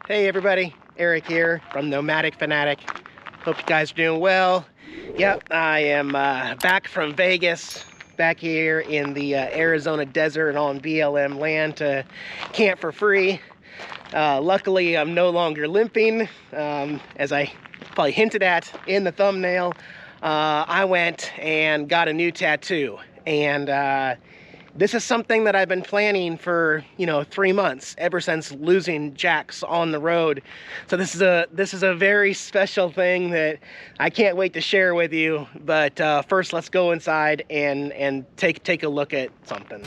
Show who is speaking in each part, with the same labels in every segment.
Speaker 1: Hey everybody, Eric here from Nomadic Fanatic. Hope you guys are doing well. Yep, I am back from Vegas, back here in the Arizona desert on BLM land to camp for free. Luckily, I'm no longer limping, as I probably hinted at in the thumbnail. I went and got a new tattoo, and this is something that I've been planning for, 3 months, ever since losing Jax on the road. So this is a very special thing that I can't wait to share with you. But first, let's go inside and take a look at something.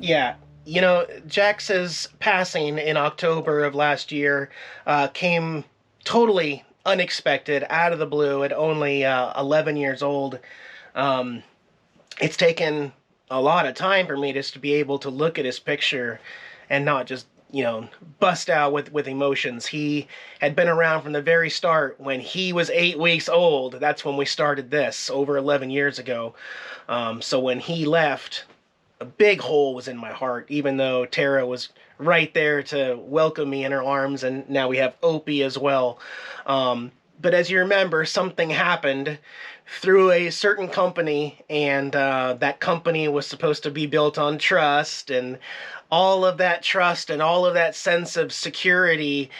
Speaker 1: Yeah, Jax's passing in October of last year came totally unexpected, out of the blue, at only 11 years old. It's taken a lot of time for me just to be able to look at his picture and not just, bust out with emotions. He had been around from the very start. When he was 8 weeks old, that's when we started this, over 11 years ago. So when he left, a big hole was in my heart, even though Tara was right there to welcome me in her arms, and now we have Opie as well. But as you remember, something happened through a certain company, and that company was supposed to be built on trust, and all of that trust and all of that sense of security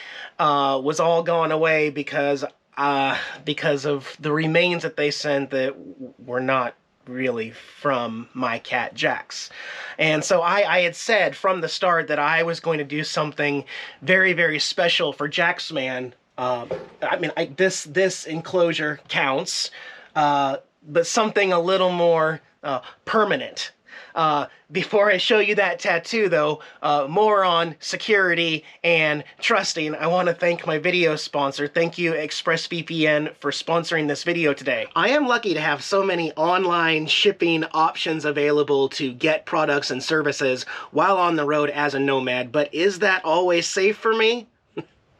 Speaker 1: was all gone away because of the remains that they sent that were not really from my cat Jax. And so I had said from the start that I was going to do something very, very special for Jax Man. This enclosure counts, but something a little more permanent. Before I show you that tattoo, though, more on security and trusting, I want to thank my video sponsor. Thank you, ExpressVPN, for sponsoring this video today. I am lucky to have so many online shipping options available to get products and services while on the road as a nomad, but is that always safe for me?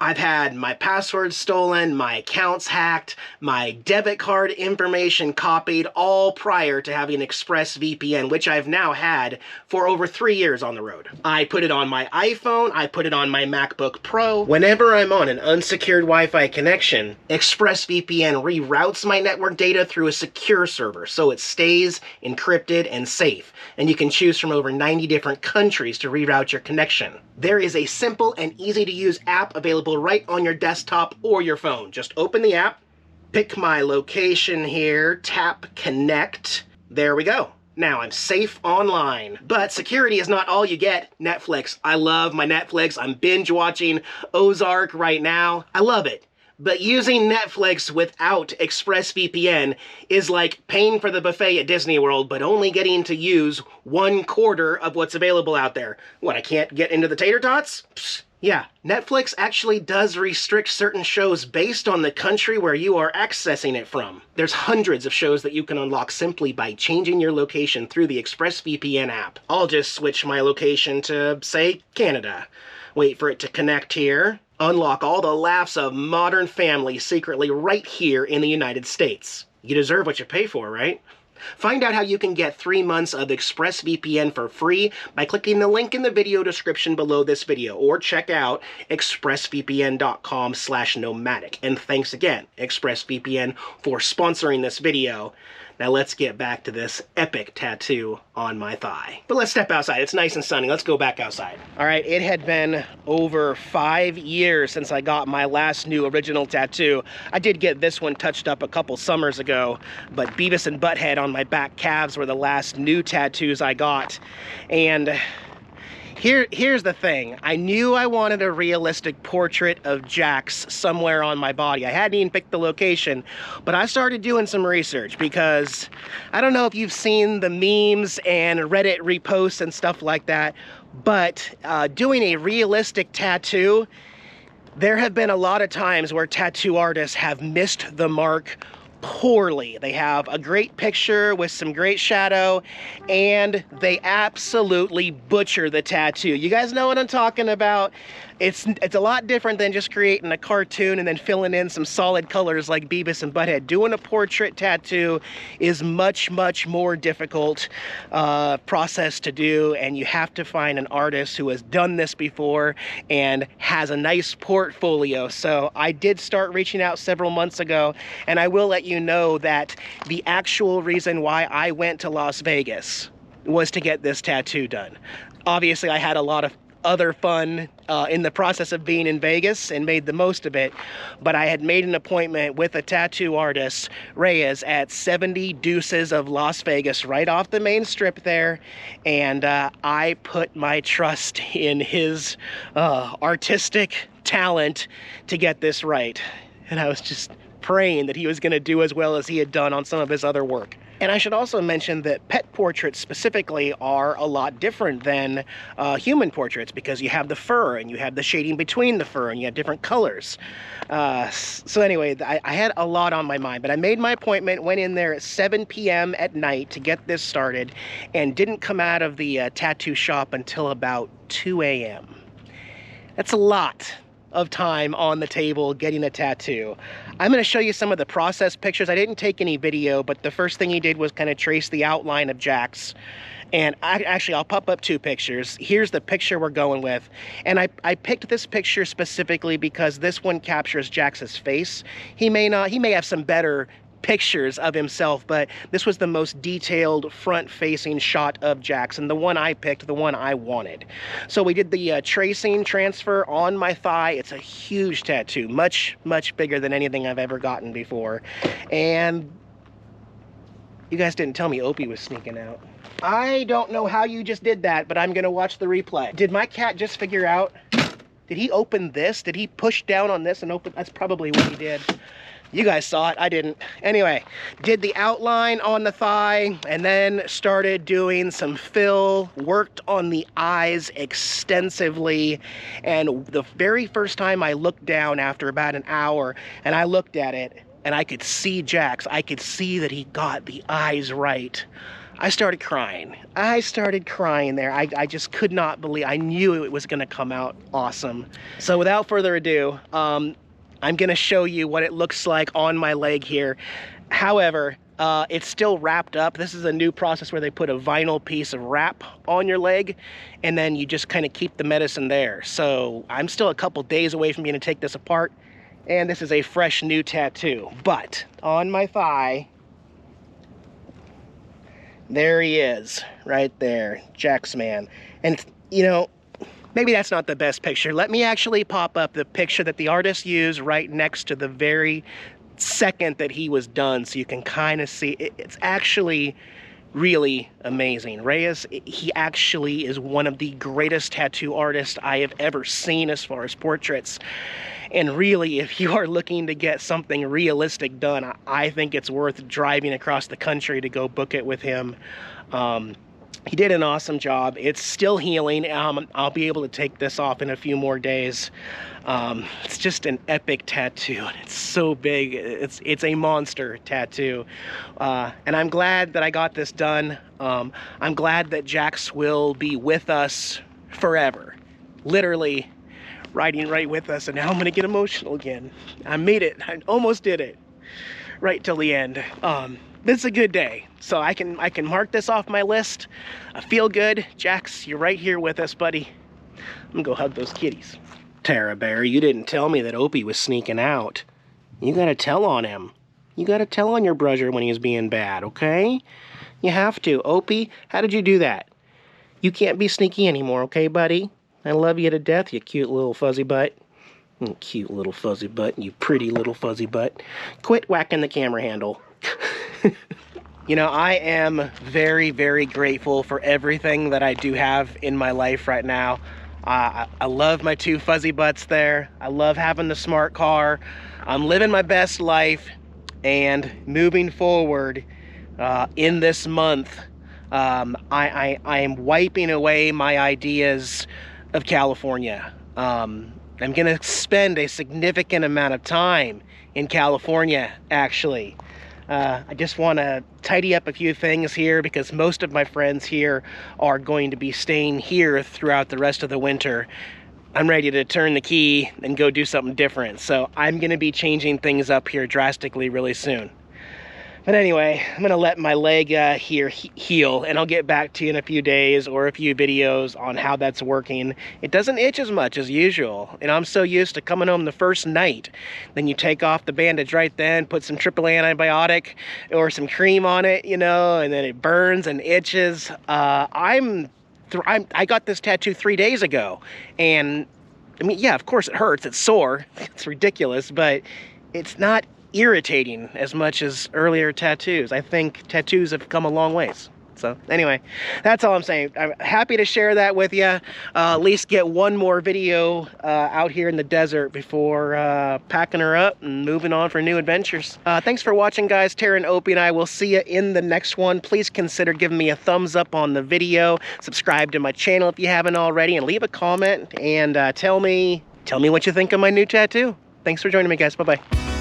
Speaker 1: I've had my passwords stolen, my accounts hacked, my debit card information copied, all prior to having ExpressVPN, which I've now had for over 3 years on the road. I put it on my iPhone, I put it on my MacBook Pro. Whenever I'm on an unsecured Wi-Fi connection, ExpressVPN reroutes my network data through a secure server, so it stays encrypted and safe. And you can choose from over 90 different countries to reroute your connection. There is a simple and easy to use app available right on your desktop or your phone. Just open the app, pick my location here, tap connect. There we go. Now I'm safe online. But security is not all you get. Netflix. I love my Netflix. I'm binge watching Ozark right now. I love it. But using Netflix without ExpressVPN is like paying for the buffet at Disney World, but only getting to use 1/4 of what's available out there. What, I can't get into the Tater Tots? Psst. Yeah, Netflix actually does restrict certain shows based on the country where you are accessing it from. There's hundreds of shows that you can unlock simply by changing your location through the ExpressVPN app. I'll just switch my location to, say, Canada. Wait for it to connect here. Unlock all the laughs of Modern Family secretly right here in the United States. You deserve what you pay for, right? Find out how you can get 3 months of ExpressVPN for free by clicking the link in the video description below this video, or check out expressvpn.com/nomadic. And thanks again, ExpressVPN, for sponsoring this video. Now let's get back to this epic tattoo on my thigh. But let's step outside. It's nice and sunny. Let's go back outside. All right, it had been over 5 years since I got my last new original tattoo. I did get this one touched up a couple summers ago, but Beavis and Butthead on my back calves were the last new tattoos I got. And here's the thing. I knew I wanted a realistic portrait of Jax somewhere on my body. I hadn't even picked the location, but I started doing some research because I don't know if you've seen the memes and Reddit reposts and stuff like that, but doing a realistic tattoo, there have been a lot of times where tattoo artists have missed the mark poorly. They have a great picture with some great shadow, and they absolutely butcher the tattoo. You guys know what I'm talking about. It's a lot different than just creating a cartoon and then filling in some solid colors like Beavis and Butthead. Doing a portrait tattoo is much more difficult process to do, and you have to find an artist who has done this before and has a nice portfolio. So I did start reaching out several months ago, and I will let you know that the actual reason why I went to Las Vegas was to get this tattoo done. Obviously, I had a lot of other fun in the process of being in Vegas and made the most of it, but I had made an appointment with a tattoo artist, Reyes, at 70 Deuces of Las Vegas, right off the main strip there, and I put my trust in his artistic talent to get this right, and I was just praying that he was going to do as well as he had done on some of his other work. And I should also mention that pet portraits specifically are a lot different than human portraits, because you have the fur and you have the shading between the fur and you have different colors. So anyway, I had a lot on my mind, but I made my appointment, went in there at 7 p.m. at night to get this started, and didn't come out of the tattoo shop until about 2 a.m. That's a lot of time on the table getting a tattoo. I'm going to show you some of the process pictures. I didn't take any video, but the first thing he did was kind of trace the outline of Jax. And I'll pop up two pictures. Here's the picture we're going with. And I picked this picture specifically because this one captures Jax's face. He may have some better pictures of himself, but this was the most detailed front-facing shot of Jax, and the one I picked, the one I wanted. So we did the tracing transfer on my thigh. It's a huge tattoo, much bigger than anything I've ever gotten before. And you guys didn't tell me Opie was sneaking out. I don't know how you just did that, but I'm gonna watch the replay. Did my cat just figure out? Did he open this? Did he push down on this and open? That's probably what he did. You guys saw it, I didn't. Anyway, did the outline on the thigh and then started doing some fill, worked on the eyes extensively. And the very first time I looked down after about an hour and I looked at it and I could see Jax, I could see that he got the eyes right. I started crying. I started crying there. I just could not believe, I knew it was gonna come out awesome. So without further ado, I'm gonna show you what it looks like on my leg here. However, it's still wrapped up. This is a new process where they put a vinyl piece of wrap on your leg, and then you just kind of keep the medicine there. So I'm still a couple days away from being able to take this apart, and this is a fresh new tattoo. But on my thigh, there he is, right there, Jax Man. And you know, maybe that's not the best picture. Let me actually pop up the picture that the artist used right next to the very second that he was done, so you can kind of see. It's actually really amazing. Reyes, he actually is one of the greatest tattoo artists I have ever seen as far as portraits. And really, if you are looking to get something realistic done, I think it's worth driving across the country to go book it with him. He did an awesome job. It's still healing. I'll be able to take this off in a few more days. It's just an epic tattoo, and it's so big. It's a monster tattoo. And I'm glad that I got this done. I'm glad that Jax will be with us forever. Literally riding right with us, and now I'm gonna get emotional again. I made it. I almost did it. Right till the end. This is a good day, so I can mark this off my list. I feel good. Jax, you're right here with us, buddy. I'm gonna go hug those kitties. Tara Bear, you didn't tell me that Opie was sneaking out. You gotta tell on him. You gotta tell on your brother when he's being bad, okay? You have to. Opie, how did you do that? You can't be sneaky anymore, okay, buddy? I love you to death, you cute little fuzzy butt. Cute little fuzzy butt, you pretty little fuzzy butt. Quit whacking the camera handle. You know, I am very grateful for everything that I do have in my life right now. I love my two fuzzy butts there. I love having the smart car. I'm living my best life, and moving forward in this month, I am wiping away my ideas of California. I'm gonna spend a significant amount of time in California, actually. I just want to tidy up a few things here because most of my friends here are going to be staying here throughout the rest of the winter. I'm ready to turn the key and go do something different. So I'm going to be changing things up here drastically really soon. But anyway, I'm going to let my leg here heal, and I'll get back to you in a few days or a few videos on how that's working. It doesn't itch as much as usual, and I'm so used to coming home the first night. Then you take off the bandage right then, put some AAA antibiotic or some cream on it, you know, and then it burns and itches. I got this tattoo 3 days ago, and I mean, yeah, of course it hurts, it's sore, it's ridiculous, but it's not irritating as much as earlier tattoos. I think tattoos have come a long ways. So anyway, that's all I'm saying. I'm happy to share that with you. At least get one more video out here in the desert before packing her up and moving on for new adventures. Thanks for watching, guys. Tara and Opie and I will see you in the next one. Please consider giving me a thumbs up on the video. Subscribe to my channel if you haven't already, and leave a comment and tell me what you think of my new tattoo. Thanks for joining me, guys. Bye-bye.